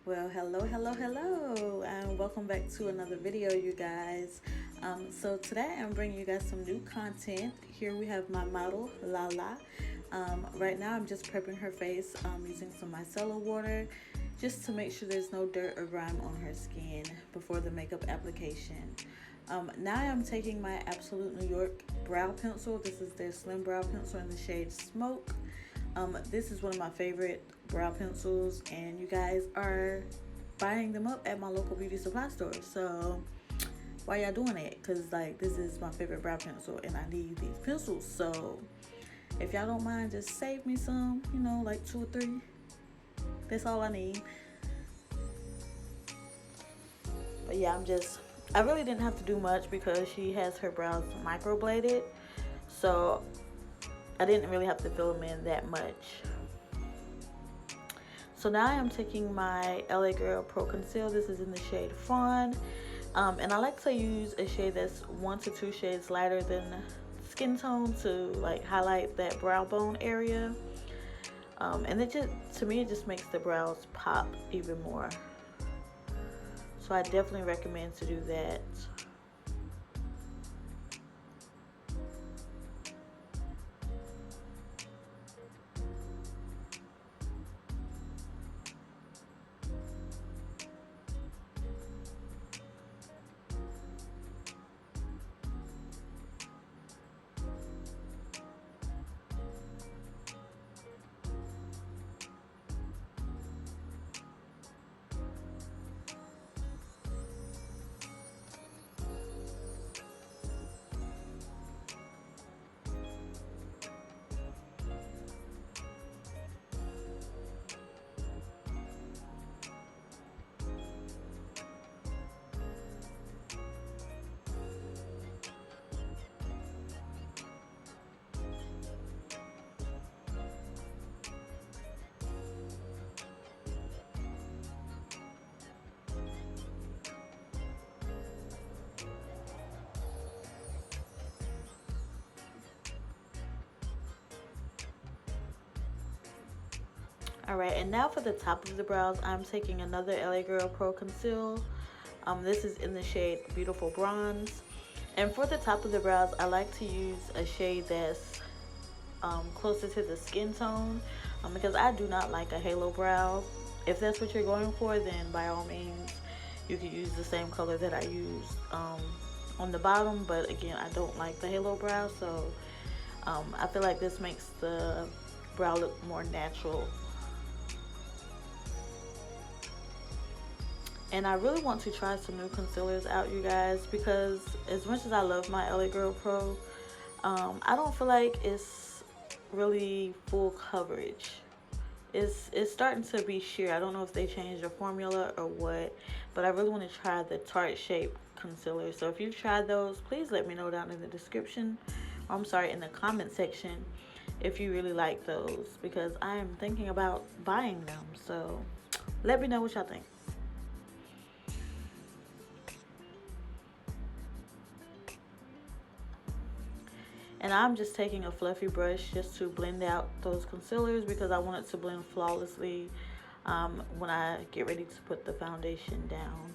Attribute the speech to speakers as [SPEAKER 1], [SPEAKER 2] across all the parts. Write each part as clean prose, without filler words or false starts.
[SPEAKER 1] Well, hello, and welcome back to another video, you guys. So today I'm bringing you guys some new content. Here we have my model, Lala. Right now I'm just prepping her face using some micellar water just to make sure there's no dirt or grime on her skin before the makeup application. Now I'm taking my Absolute New York brow pencil. This is their slim brow pencil in the shade Smoke. This is one of my favorite brow pencils, and you guys are buying them up at my local beauty supply store. So why y'all doing it? Because like, this is my favorite brow pencil and I need these pencils. So if y'all don't mind, just save me some, you know, like 2 or 3. That's all I need. But yeah, I really didn't have to do much because she has her brows microbladed, so I didn't really have to fill them in that much. So now I am taking my LA Girl Pro Conceal. This is in the shade Fawn. And I like to use a shade that's 1 to 2 shades lighter than skin tone to like highlight that brow bone area. And to me, it just makes the brows pop even more. So I definitely recommend to do that. Alright, and now for the top of the brows, I'm taking another LA Girl Pro Conceal. This is in the shade Beautiful Bronze. And for the top of the brows, I like to use a shade that's closer to the skin tone, because I do not like a halo brow. If that's what you're going for, then by all means, you could use the same color that I used on the bottom. But again, I don't like the halo brow, so I feel like this makes the brow look more natural. And I really want to try some new concealers out, you guys, because as much as I love my LA Girl Pro, I don't feel like it's really full coverage. It's starting to be sheer. I don't know if they changed the formula or what, but I really want to try the Tarte Shape concealer. So if you've tried those, please let me know down in the description. I'm sorry, in the comment section, if you really like those, because I am thinking about buying them. So let me know what y'all think. And I'm just taking a fluffy brush just to blend out those concealers, because I want it to blend flawlessly when I get ready to put the foundation down.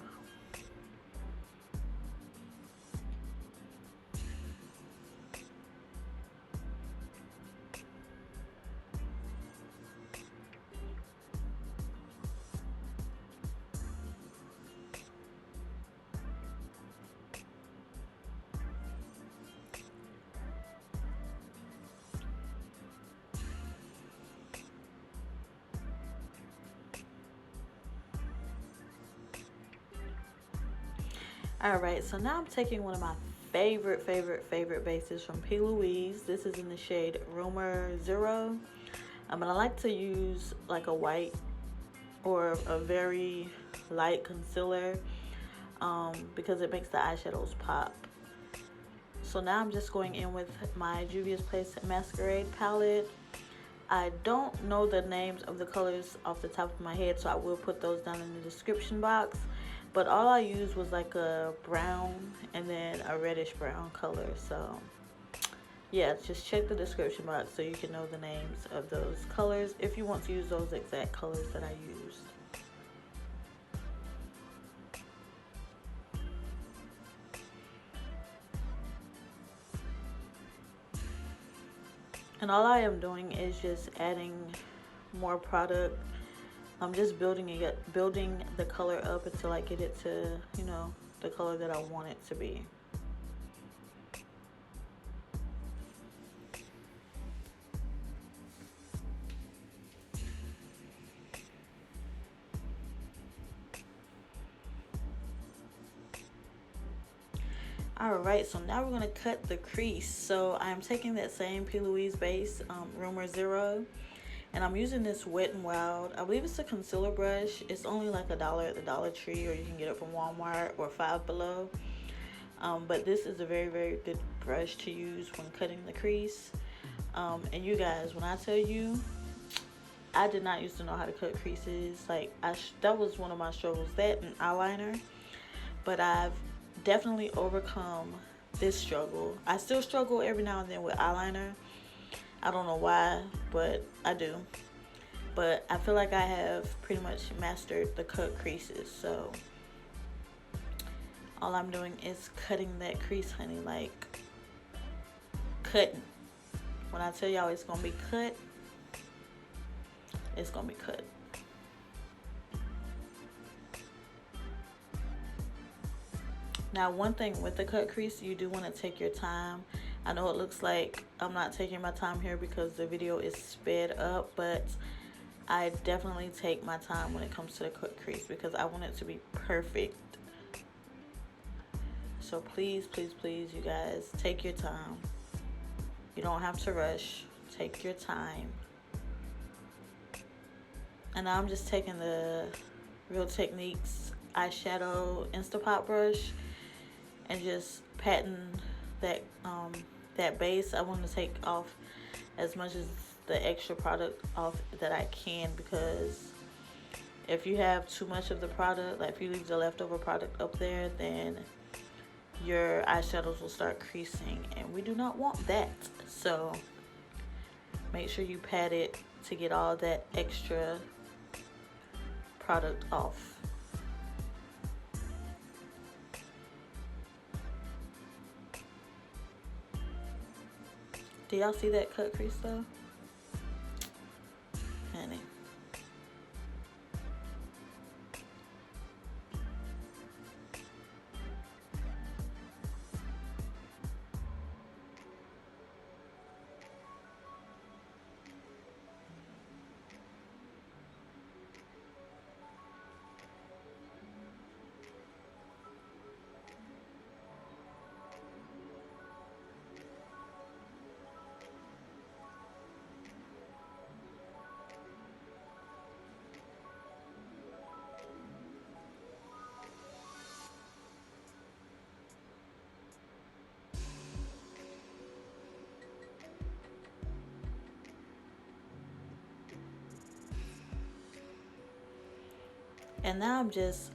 [SPEAKER 1] Alright, so now I'm taking one of my favorite bases from PLOUISE. This is in the shade Rumour 0. And I like to use like a white or a very light concealer because it makes the eyeshadows pop. So now I'm just going in with my Juvia's Place Masquerade palette. I don't know the names of the colors off the top of my head, so I will put those down in the description box. But all I used was like a brown and then a reddish brown color. So yeah, just check the description box so you can know the names of those colors if you want to use those exact colors that I used. And all I am doing is just adding more product. I'm just building the color up until I get it to, you know, the color that I want it to be. Alright, so now we're going to cut the crease. So I'm taking that same PLOUISE base, Rumour Zero, and I'm using this Wet n Wild. I believe it's a concealer brush. It's only like $1 at the Dollar Tree, or you can get it from Walmart or Five Below. But this is a very, very good brush to use when cutting the crease. And you guys, when I tell you, I did not used to know how to cut creases. Like, that was one of my struggles, that and eyeliner. But I've definitely overcome this struggle. I still struggle every now and then with eyeliner. I don't know why, but I do. But I feel like I have pretty much mastered the cut creases. So all I'm doing is cutting that crease, honey. Like, cutting. When I tell y'all it's gonna be cut, it's gonna be cut. Now, one thing with the cut crease, you do want to take your time. I know it looks like I'm not taking my time here because the video is sped up, but I definitely take my time when it comes to the cut crease because I want it to be perfect. So please, please, please, you guys, take your time. You don't have to rush. Take your time. And now I'm just taking the Real Techniques eyeshadow Instapot brush and just patting that that base. I want to take off as much as the extra product off that I can, because if you have too much of the product, like if you leave the leftover product up there, then your eyeshadows will start creasing, and we do not want that. So make sure you pat it to get all that extra product off. Do y'all see that cut crease though? Honey. And now I'm just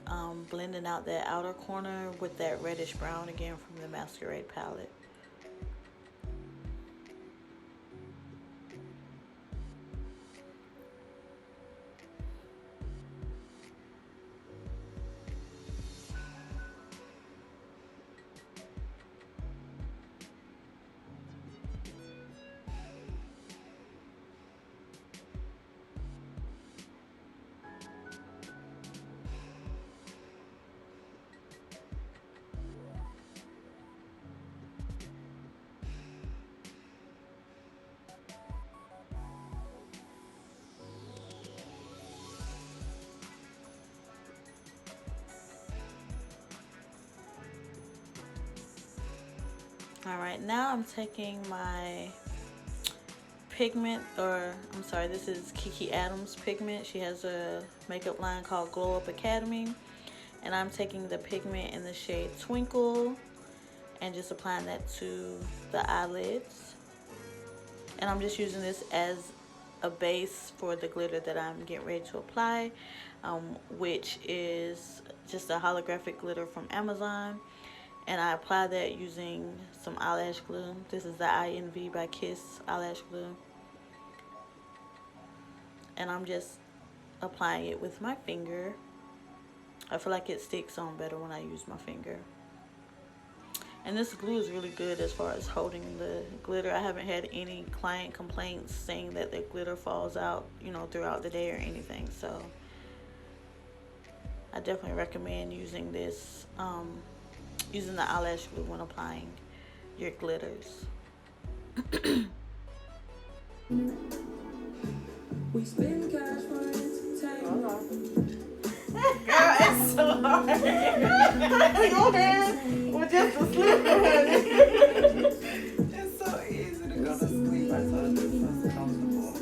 [SPEAKER 1] blending out that outer corner with that reddish brown again from the Masquerade palette. Alright, now I'm taking my Pigment, or I'm sorry, this is Kiki Adams Pigment. She has a makeup line called Glow Up Academy. And I'm taking the pigment in the shade Twinkle and just applying that to the eyelids. And I'm just using this as a base for the glitter that I'm getting ready to apply, which is just a holographic glitter from Amazon. And I apply that using some eyelash glue. This is the iEnvy by Kiss eyelash glue. And I'm just applying it with my finger. I feel like it sticks on better when I use my finger. And this glue is really good as far as holding the glitter. I haven't had any client complaints saying that the glitter falls out, you know, throughout the day or anything. So I definitely recommend using this, using the eyelash glue when applying your glitters. We spend cash for entertainment. Girl, it's so hard. Go ahead with just a slip.
[SPEAKER 2] It's so easy to go to sleep. I told you it's comfortable.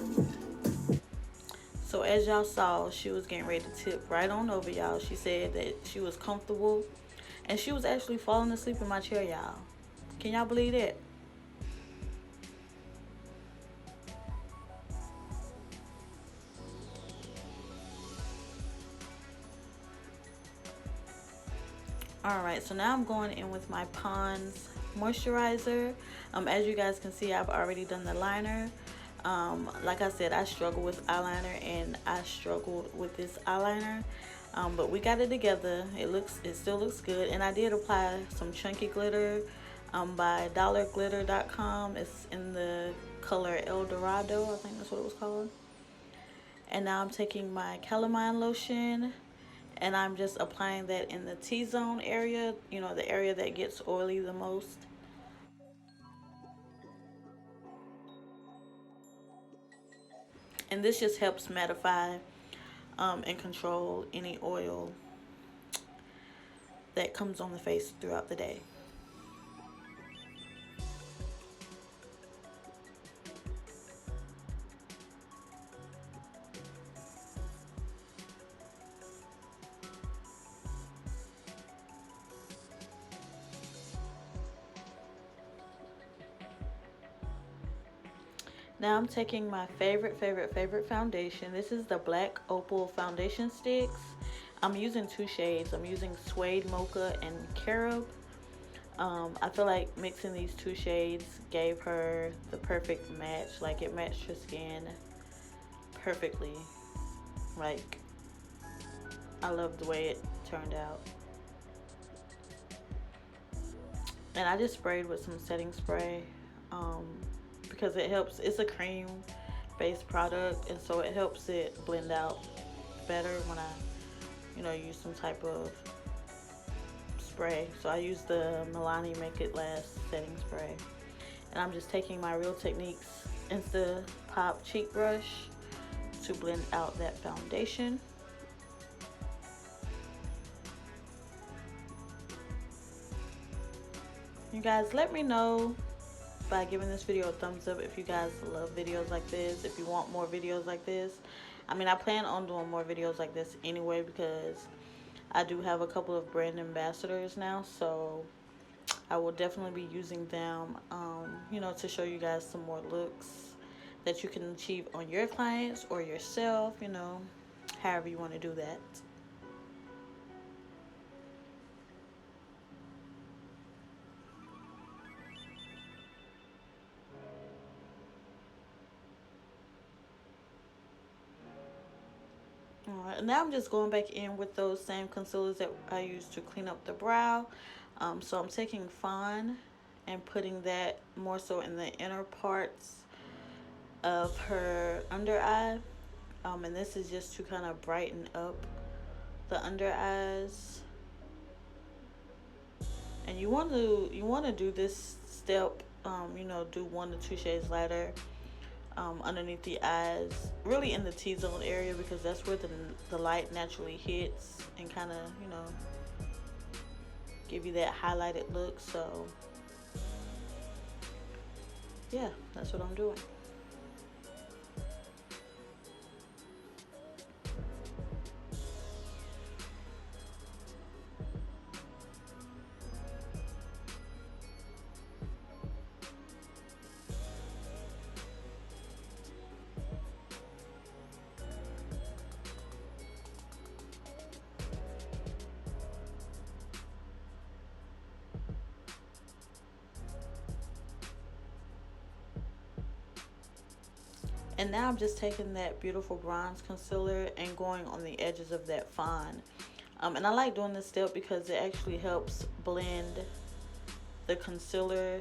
[SPEAKER 1] So as y'all saw, she was getting ready to tip right on over, y'all. She said that she was comfortable, and she was actually falling asleep in my chair, y'all. Can y'all believe that? Alright, so now I'm going in with my Pond's moisturizer. As you guys can see, I've already done the liner. Like I said, I struggle with eyeliner, and I struggled with this eyeliner. But we got it together. It still looks good. And I did apply some chunky glitter by dollarglitter.com. It's in the color El Dorado, I think that's what it was called. And now I'm taking my Calamine Lotion, and I'm just applying that in the T-zone area, you know, the area that gets oily the most. And this just helps mattify and control any oil that comes on the face throughout the day. Now I'm taking my favorite foundation. This is the black Opal foundation sticks. I'm using two shades. I'm using Suede, Mocha, and Carob. I feel like mixing these two shades gave her the perfect match. Like, it matched her skin perfectly. Like, I love the way it turned out. And I just sprayed with some setting spray. Because it helps. It's a cream based product, and so it helps it blend out better when I, you know, use some type of spray. So I use the Milani Make It Last setting spray, and I'm just taking my Real Techniques Insta Pop cheek brush to blend out that foundation. You guys, let me know by giving this video a thumbs up if you guys love videos like this, if you want more videos like this. I mean, I plan on doing more videos like this anyway, because I do have a couple of brand ambassadors now, so I will definitely be using them, you know, to show you guys some more looks that you can achieve on your clients or yourself, you know, however you want to do that. Alright, now I'm just going back in with those same concealers that I used to clean up the brow. So I'm taking Fawn and putting that more so in the inner parts of her under eye. And this is just to kind of brighten up the under eyes. And you want to do this step, you know, do 1 to 2 shades lighter. Underneath the eyes, really in the T-zone area, because that's where the light naturally hits and kind of, you know, give you that highlighted look. So yeah, that's what I'm doing. And now I'm just taking that beautiful bronze concealer and going on the edges of that Fawn. And I like doing this step because it actually helps blend the concealer,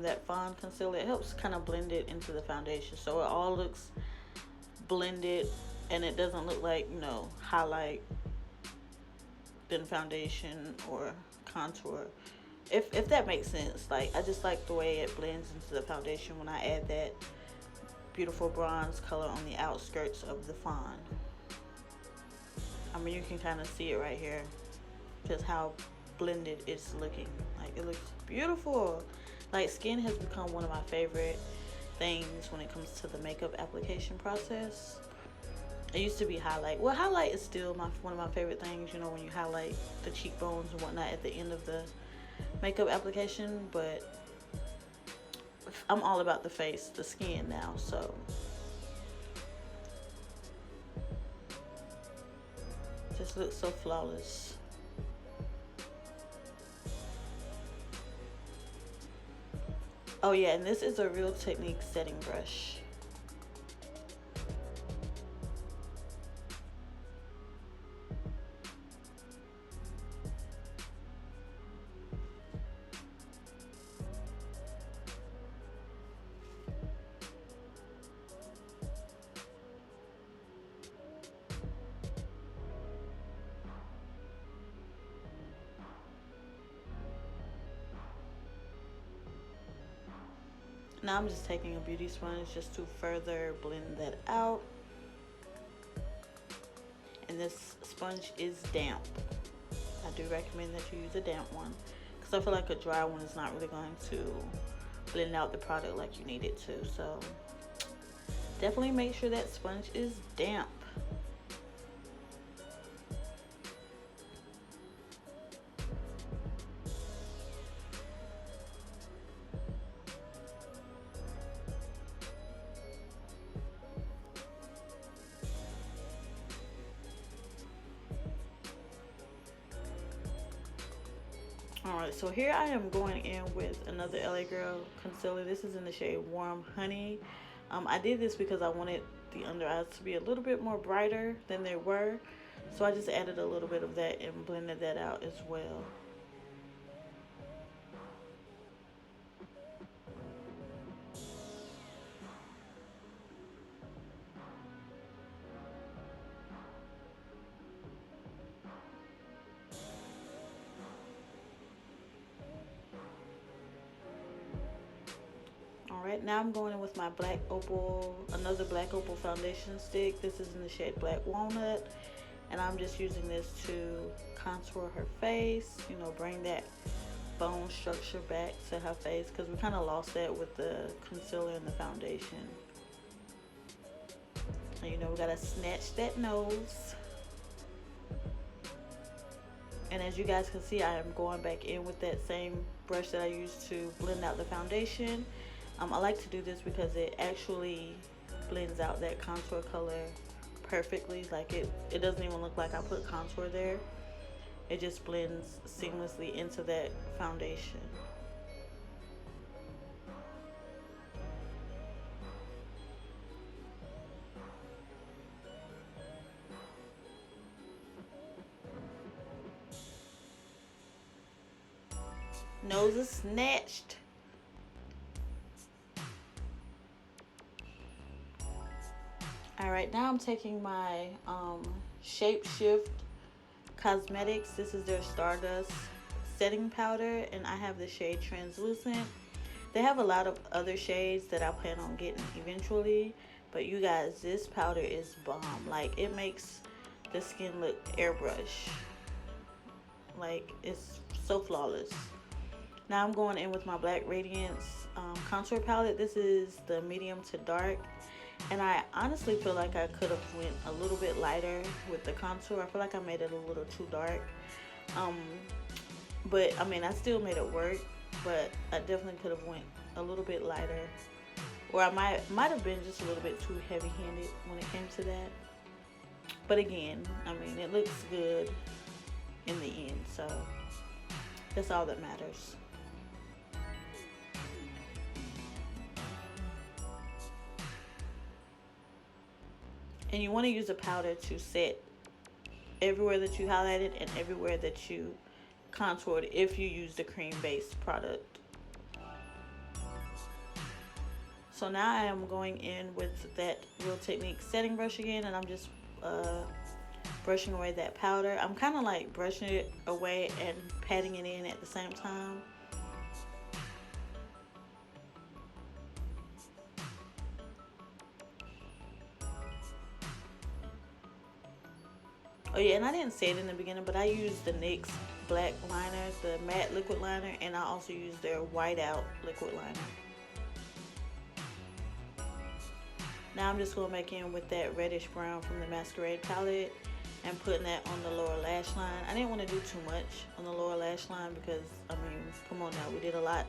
[SPEAKER 1] that Fawn concealer, it helps kind of blend it into the foundation, so it all looks blended and it doesn't look like, you know, highlight then foundation or contour, if that makes sense. Like, I just like the way it blends into the foundation when I add that beautiful bronze color on the outskirts of the Fawn. I mean, you can kind of see it right here, just how blended it's looking. Like, it looks beautiful. Like, skin has become one of my favorite things when it comes to the makeup application process. It used to be highlight. Well, highlight is still one of my favorite things, you know, when you highlight the cheekbones and whatnot at the end of the makeup application, but I'm all about the face, the skin now, so just looks so flawless. Oh yeah, and this is a Real Technique setting brush. Now I'm just taking a beauty sponge just to further blend that out. And this sponge is damp. I do recommend that you use a damp one, because I feel like a dry one is not really going to blend out the product like you need it to. So definitely make sure that sponge is damp. Alright, so here I am going in with another LA Girl concealer. This is in the shade Warm Honey. I did this because I wanted the under eyes to be a little bit more brighter than they were. So I just added a little bit of that and blended that out as well. Alright, now I'm going in with my black opal, another black opal foundation stick. This is in the shade Black Walnut, and I'm just using this to contour her face, you know, bring that bone structure back to her face, because we kind of lost that with the concealer and the foundation. And, you know, we gotta snatch that nose. And as you guys can see, I am going back in with that same brush that I used to blend out the foundation. I like to do this because it actually blends out that contour color perfectly. Like, it doesn't even look like I put contour there. It just blends seamlessly into that foundation. Nose is snatched. Alright, now I'm taking my ShapeShift Cosmetics. This is their Stardust setting powder, and I have the shade Translucent. They have a lot of other shades that I plan on getting eventually, but you guys, this powder is bomb. Like, it makes the skin look airbrush. Like, it's so flawless. Now I'm going in with my Black Radiance contour palette. This is the medium to dark. And I honestly feel like I could have went a little bit lighter with the contour. I feel like I made it a little too dark. But I mean, I still made it work, but I definitely could have went a little bit lighter. Or I might have been just a little bit too heavy-handed when it came to that. But again, I mean, it looks good in the end, so that's all that matters. And you want to use a powder to set everywhere that you highlighted and everywhere that you contoured if you use the cream based product. So now I am going in with that Real Technique setting brush again, and I'm just brushing away that powder. I'm kind of like brushing it away and patting it in at the same time. Oh yeah, and I didn't say it in the beginning, but I used the NYX black liner, the matte liquid liner, and I also used their whiteout liquid liner. Now I'm just going to make in with that reddish brown from the Masquerade palette and putting that on the lower lash line. I didn't want to do too much on the lower lash line because, I mean, come on now, we did a lot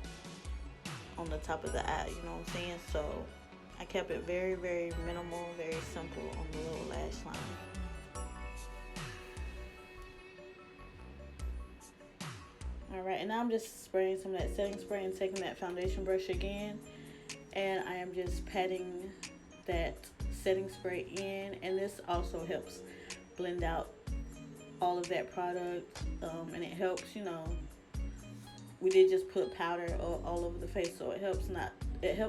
[SPEAKER 1] on the top of the eye, you know what I'm saying? So I kept it very, very minimal, very simple on the lower lash line. Alright, and now I'm just spraying some of that setting spray and taking that foundation brush again. And I am just patting that setting spray in, and this also helps blend out all of that product, and it helps, you know, we did just put powder all over the face, so it helps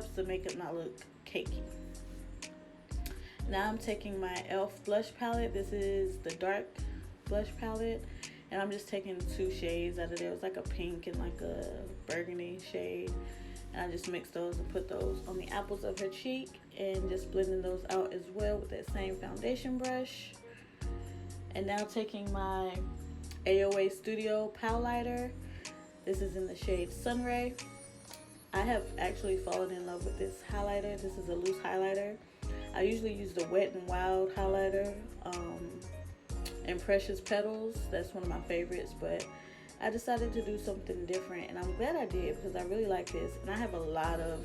[SPEAKER 1] the makeup not look cakey. Now I'm taking my e.l.f. blush palette. This is the dark blush palette, and I'm just taking 2 shades out of there. It was like a pink and like a burgundy shade, and I just mixed those and put those on the apples of her cheek, and just blending those out as well with that same foundation brush. And now taking my AOA Studio Powlighter. This is in the shade Sunray. I have actually fallen in love with this highlighter. This is a loose highlighter. I usually use the Wet n Wild highlighter and Precious Petals. That's one of my favorites, but I decided to do something different, and I'm glad I did because I really like this. And I have a lot of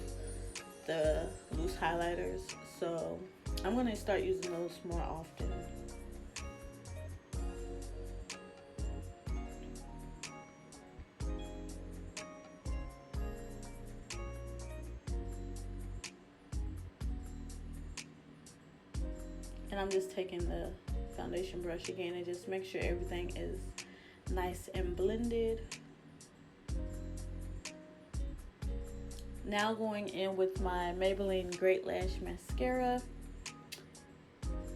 [SPEAKER 1] the loose highlighters, so I'm going to start using those more often. And I'm just taking the foundation brush again and just make sure everything is nice and blended. Now going in with my Maybelline Great Lash Mascara.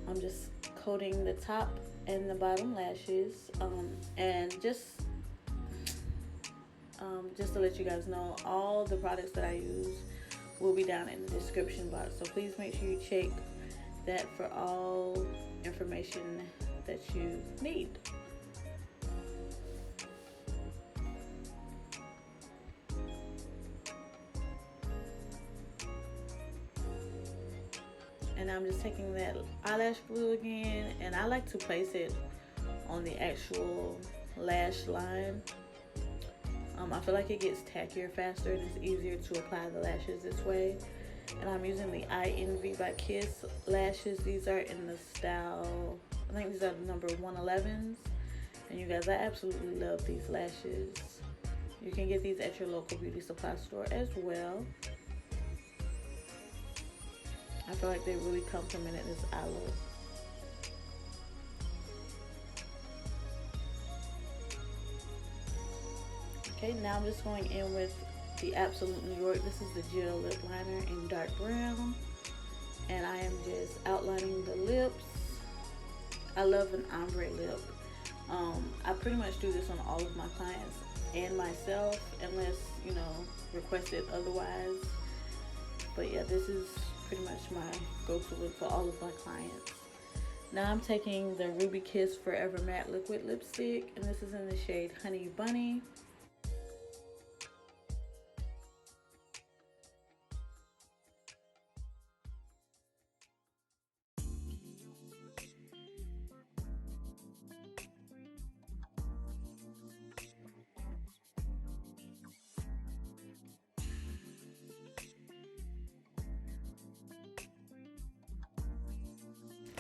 [SPEAKER 1] I'm just coating the top and the bottom lashes, and just to let you guys know, all the products that I use will be down in the description box, so please make sure you check that for all information that you need. And I'm just taking that eyelash glue again, and I like to place it on the actual lash line. I feel like it gets tackier faster and it's easier to apply the lashes this way. And I'm using the iEnvy by Kiss lashes. These are in the style, I think these are the number 111s. And you guys, I absolutely love these lashes. You can get these at your local beauty supply store as well. I feel like they really complemented this eye look. Okay, now I'm just going in with the Absolute New York. This is the gel lip liner in dark brown, and I am just outlining the lips. I love an ombre lip. I pretty much do this on all of my clients and myself, unless, you know, requested otherwise. But yeah, this is pretty much my go-to look for all of my clients. Now I'm taking the Ruby Kiss Forever Matte Liquid Lipstick, and this is in the shade Honey Bunny.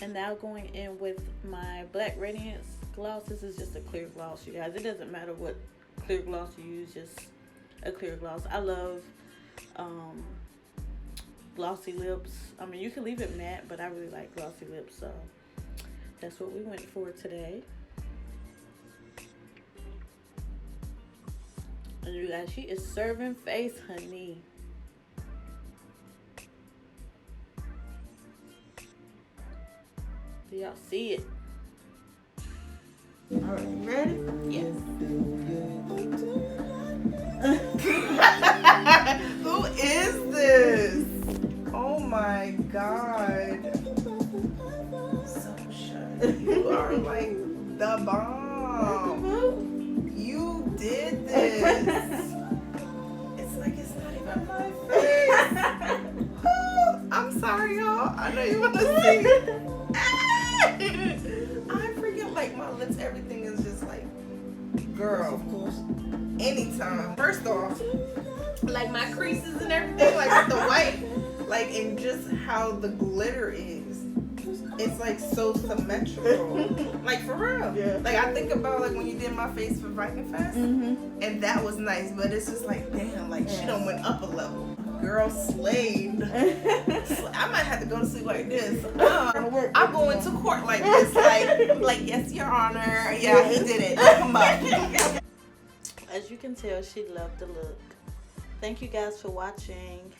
[SPEAKER 1] And now going in with my Black Radiance gloss. This is just a clear gloss, you guys. It doesn't matter what clear gloss you use, just a clear gloss. I love glossy lips. I mean, you can leave it matte, but I really like glossy lips, so that's what we went for today. And you guys, she is serving face, honey. Do y'all see it?
[SPEAKER 3] Alright, ready?
[SPEAKER 1] Yes.
[SPEAKER 3] Who is this? Oh my god. So shy. You are like the bomb. You did this. It's like it's not even my face. I'm sorry, y'all. I know you want to see it. I forget, like, my lips, everything is just like, girl, anytime. First off, like my creases and everything, like with the white, like, and just how the glitter is, it's like so symmetrical. Like, for real.
[SPEAKER 1] Yeah.
[SPEAKER 3] Like, I think about like when you did my face for Viking Fest, and that was nice, but it's just like, damn, like she done went up a level. Girl slayed. I might have to go to sleep like this. I'm going to court like this, like yes, Your Honor. Yeah, he did it. Come on.
[SPEAKER 1] As you can tell, she loved the look. Thank you guys for watching.